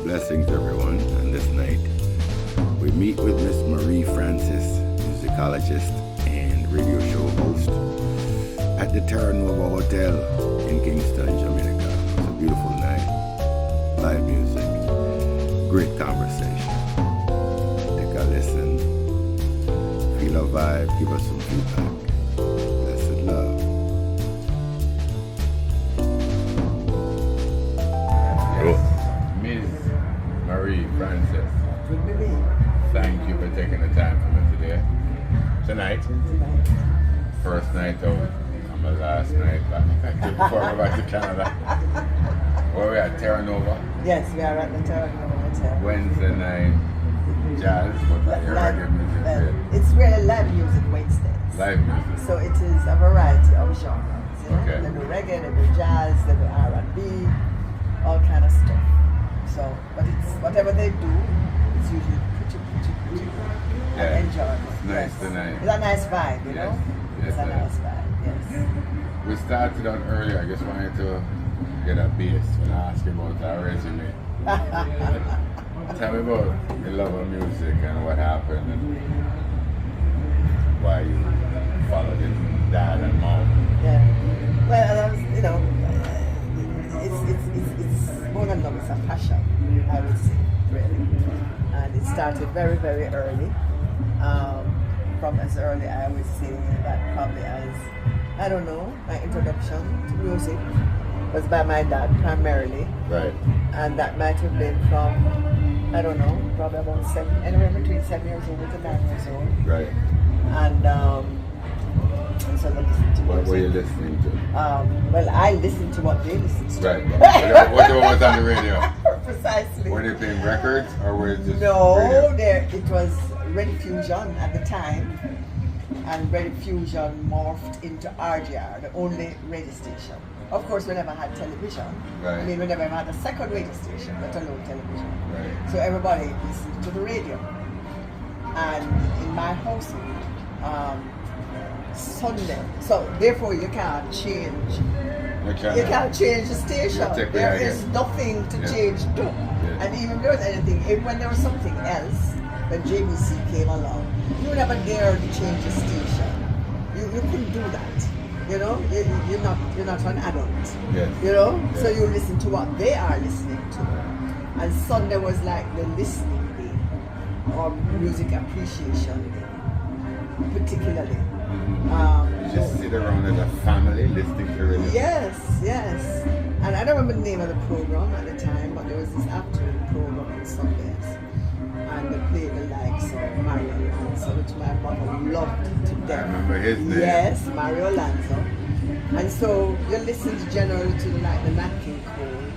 Blessings, everyone. On this night, we meet with Miss Marie Francis, musicologist and radio show host at the Terra Nova Hotel in Kingston, Jamaica. It's a beautiful night. Live music, great conversation. Take a listen, feel a vibe, give us some feedback. Blessed love. Ms. Marie Francis, thank you for taking the time for me today. Tonight, first night out, and my last night back before I go back to Canada. Where we at, Terra Nova? Yes, we are at the Terra Nova Hotel. Wednesday night, jazz, but your reggae music. It's really live music Wednesdays. Live music. So it is a variety of genres. You know? Okay. They do reggae, they do jazz, they do R&B, all kind of stuff. So, but it's whatever they do, it's usually pretty good. Yeah. And enjoyable. It's nice tonight. It's a nice vibe, you know? Yes, It's a nice vibe, yes. We started out earlier. I just wanted to get a base when I asked you about our resume. Tell me about your love of music and what happened and why you followed your dad and mom. Yeah. Well, I was, you know, it's more than love, it's a passion, I would say, really. And it started very, very early. From as early, I would say that probably as, I don't know, my introduction to music was by my dad primarily. Right. And that might have been from, I don't know, probably about anywhere between 7 years old to 9 years old. Right. And so I listened to music. What were you listening to? Well, I listened to what they listened to. Right. Whatever was on the radio. Precisely. Were they playing records or were it just No, radio? it was Reggae Fusion at the time, and Reggae Fusion morphed into RGR, the only radio station. Of course, we never had television. Right. I mean, we never had a second radio station, let alone television. Right. So everybody listened to the radio. And in my household, Sunday. So therefore, you can't change. You can't change the station. There is nothing to change to. Yeah. And even if there was anything, when there was something else, when JBC came along, you would never dare to change the station. You couldn't do that. You know, you're not an adult. Yes. You know, Yes. so you listen to what they are listening to. And Sunday was like the listening day, or music appreciation day, particularly. You just sit around as a family listening to radio. Yes. And I don't remember the name of the program at the time, but there was this afternoon program on Sundays. And they played the likes of Mario Lanza, which my mother loved to death. I remember his name. Yes, Mario Lanza. And so you listened generally to like the Nat King Cole.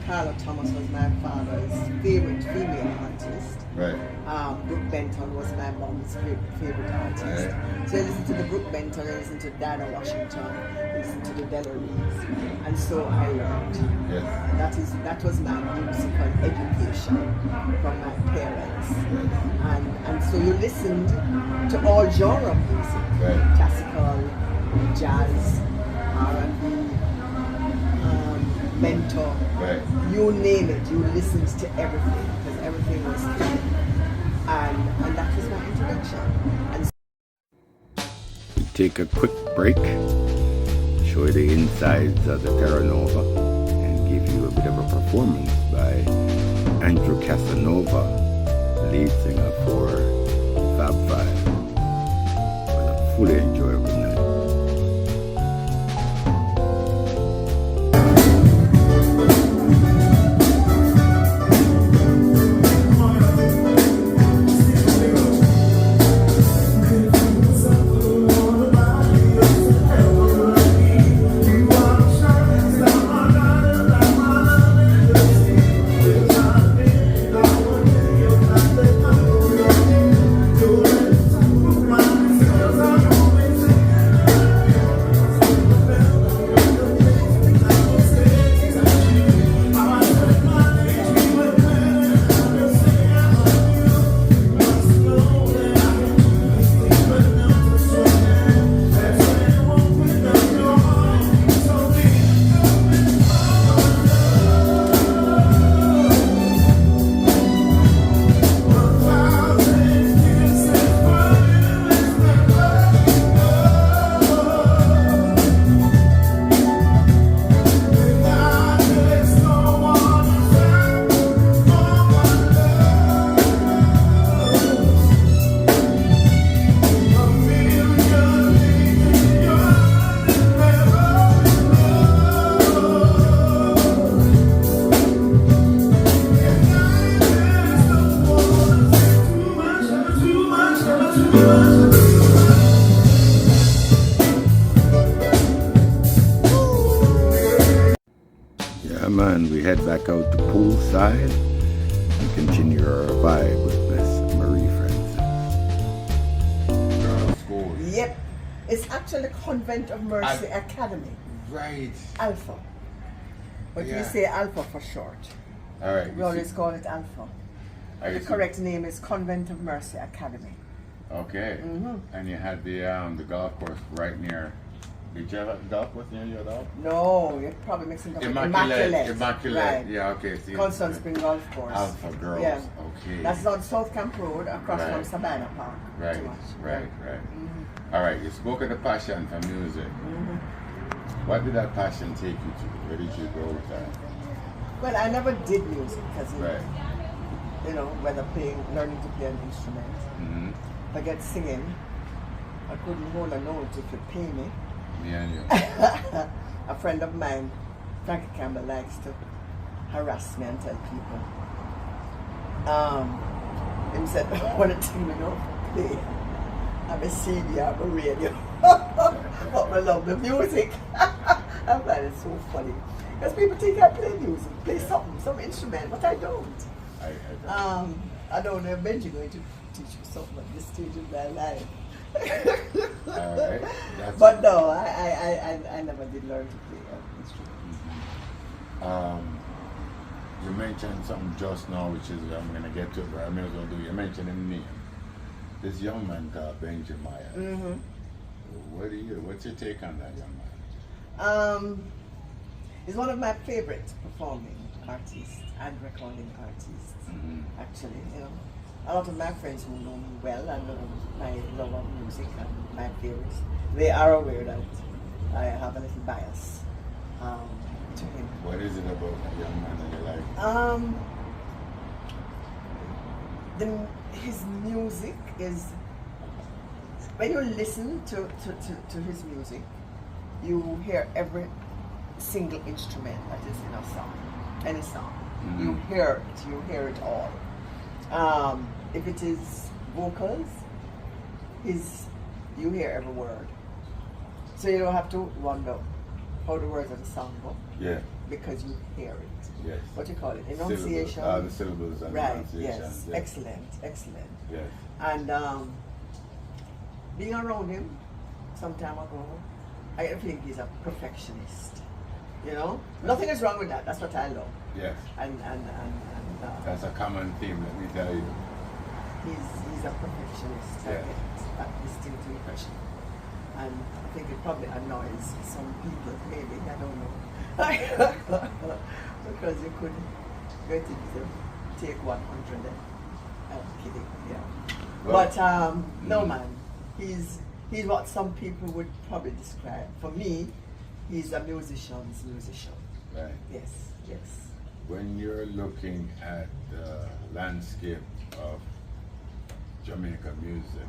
Carla Thomas was my father's favorite female artist. Right. Brooke Benton was my mom's favorite artist. Right. So I listened to the Brooke Benton, I listened to Dinah Washington, I listened to the Delaries, and so I learned. Yes. That was my musical education from my parents. And so you listened to all genre of music, Right. classical, jazz, R&B, mentor, Right. you name it, you listened to everything because everything was good. And that was my introduction. And We take a quick break, show you the insides of the Terra Nova, and give you a bit of a performance by Andrew Casanova, lead singer for Fab 5. It was a fully enjoyable night. back out to poolside and continue our vibe with Miss Marie Francis. Girl school. Yep. It's actually Convent of Mercy Academy. Right. Alpha. But we say Alpha for short. All right. We always call it Alpha. The correct name is Convent of Mercy Academy. Okay. And you had the golf course right near. Did you have a golf course near your dog? No, you're probably mixing up with Immaculate. Right. Yeah, okay. Constant Spring Golf Course. Alpha Girls. Yeah. Okay. That's on South Camp Road across from Savannah Park. Right. All right, you spoke of the passion for music. What did that passion take you to? Where did you go with that? Well, I never did music because, Right. you know, whether learning to play an instrument, forget singing. I couldn't hold a note if you pay me. Me and you. A friend of mine, Frankie Campbell, likes to harass me and tell people. He said, one of the things we don't play, I'm a CD, I'm a radio. But I love the music. I find it so funny. Because people think I play music, play something, some instrument, but I don't. I don't know if Benji going to teach you something at this stage of my life. But no, I never did learn to play an instrument. You mentioned something just now, which is I'm going to get to it, but I may as well do. You mentioned his name. This young man called Benjamin. What's your take on that young man? He's one of my favorite performing artists and recording artists. Actually, you know, a lot of my friends who know me well and know my love of music and my favorites, they are aware that I have a little bias to him. What is it about that young man that you like? His music is, when you listen to his music, you hear every single instrument that is in a song, any song. You hear it all. If it is vocals, you hear every word. So you don't have to wonder how the words of the song go. Yeah. Because you hear it. Yes. What you call it? Enunciation. The syllables and right. enunciation. Yes. Excellent. Yes. And being around him some time ago, I think he's a perfectionist. You know, nothing is wrong with that. That's what I love. Yes. And that's a common theme. Let me tell you. He's a perfectionist. Yeah. That distinct impression. And I think it probably annoys some people, maybe, I don't know. Because you could get it to take 100 and I'm kidding, yeah. Well, but no man, he's what some people would probably describe. For me, he's a musician's musician. Right. Yes. When you're looking at the landscape of Jamaica music,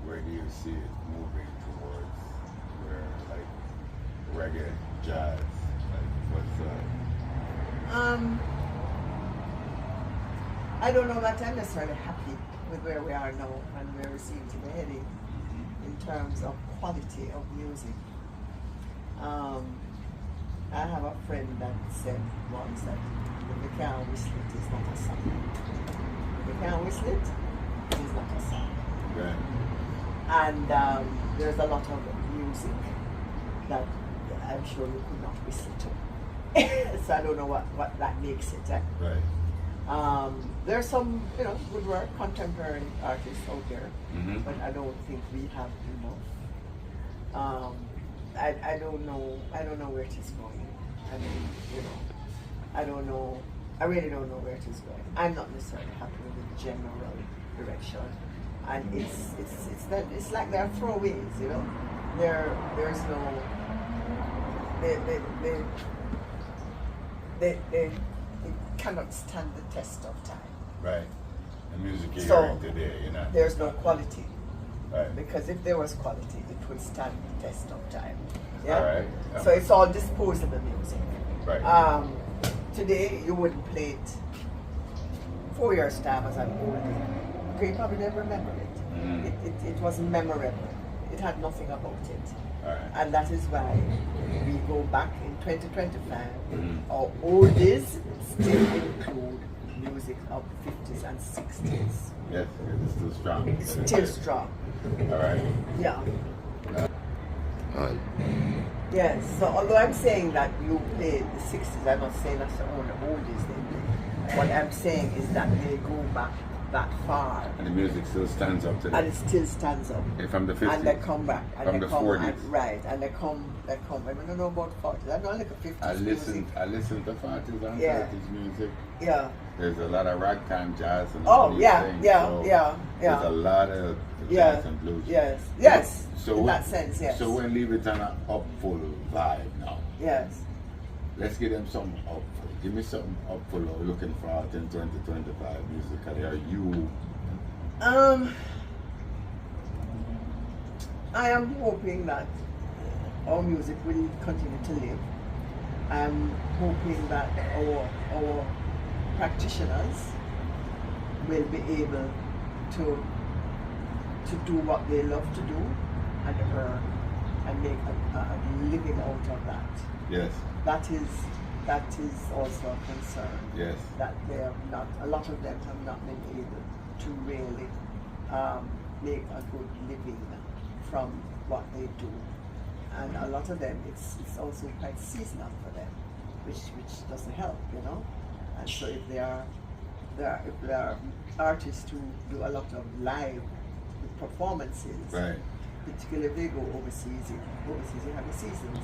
where do you see it moving towards? Where, like, reggae, jazz, like, what's I don't know that I'm necessarily happy with where we are now and where we seem to be heading in terms of quality of music. I have a friend that said once that if you can't whistle it, it's not a song. If you can't whistle it, it is not a song. Right. And there's a lot of music that I'm sure you could not whistle to. So I don't know what that makes it. Right. There's some, good work, contemporary artists out there, but I don't think we have enough. I don't know where it is going. I mean, I don't know. I really don't know where it is going. I'm not necessarily happy with the general direction, and it's like there are throwaways. There's no. They cannot stand the test of time. Right. The music you're hearing today, There's no quality. Right. Because if there was quality, it would stand the test of time. Yeah. All right. Yeah. So it's all disposable music. Right. Today you wouldn't play it 4 years time as an oldie. Okay, you probably never remember it. It wasn't memorable. It had nothing about it. All right. And that is why we go back in 2025. Our oldies still include music of the 50s and 60s. Yes, it's still strong. It's still strong. All right. Yeah. All right. Yes. So although I'm saying that you played the 60s, I'm not saying that's the only oldies they play. What I'm saying is that they go back that far. And the music still stands up today. And it still stands up. And from the 50s. And they come back. And From they the come 40s. And, right. And they come. I don't know about 40s. I know like a 50s I music. listen to 40s and Yeah. 30s music. Yeah. There's a lot of ragtime jazz and Oh, all these yeah, things, yeah, so yeah. There's a lot of Yeah. jazz and blues. Yes. Yes. So in when- that sense, yes. So when leave it on an upful vibe now. Yes. Let's get them something upful. Give me something upful or looking for out in 2025 musically. Are you I am hoping that our music will continue to live. I'm hoping that our practitioners will be able to do what they love to do and earn and make a living out of that. Yes. That is also a concern. Yes. That they have not, a lot of them have not been able to really make a good living from what they do, and a lot of them it's also quite seasonal for them, which doesn't help, you know. And so if there are artists who do a lot of live performances, Right. particularly if they go overseas you have the seasons,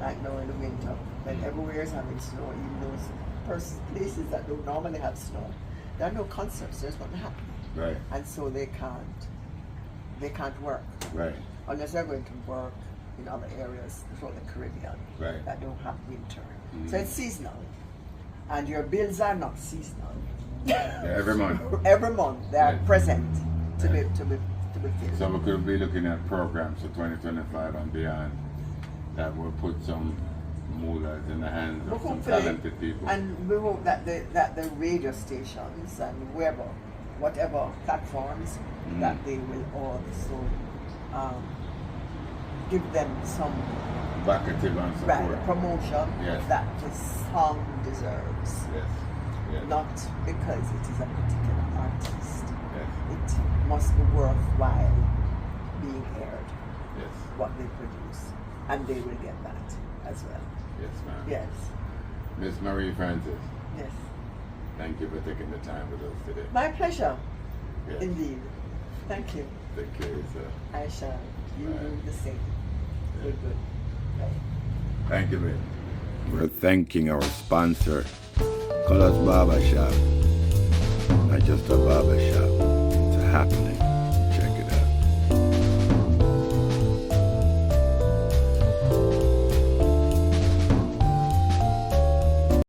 like now in the winter, when everywhere is having snow, even those places that don't normally have snow, there are no concerts, there's nothing happening. Right. And so they can't work. Right. Unless they're going to work in other areas throughout the Caribbean Right. that don't have winter. Mm. So it's seasonal. And your bills are not seasonal. Yeah, every month. Every month they are Right. present to Right. be filled. So we could be looking at programs for 2025 and beyond that will put some mullahs in the hands But of some hopefully- talented people. And we hope that the radio stations and whatever platforms, that they will also give them some Vocative and support. promotion Yes. that the song deserves. Yes. Yes. Not because it is a particular artist. Yes. It must be worthwhile being aired, Yes. what they produce. And they will get that as well. Yes, ma'am. Yes. Miss Marie Francis, Yes. thank you for taking the time with us today. My pleasure. Yes. Indeed. Thank you. Take care of yourself. I shall. You Right. do the same. Yeah. Good. Right. Thank you, man. We're thanking our sponsor, Colors Barber Shop. Not just a barber shop, it's a happening.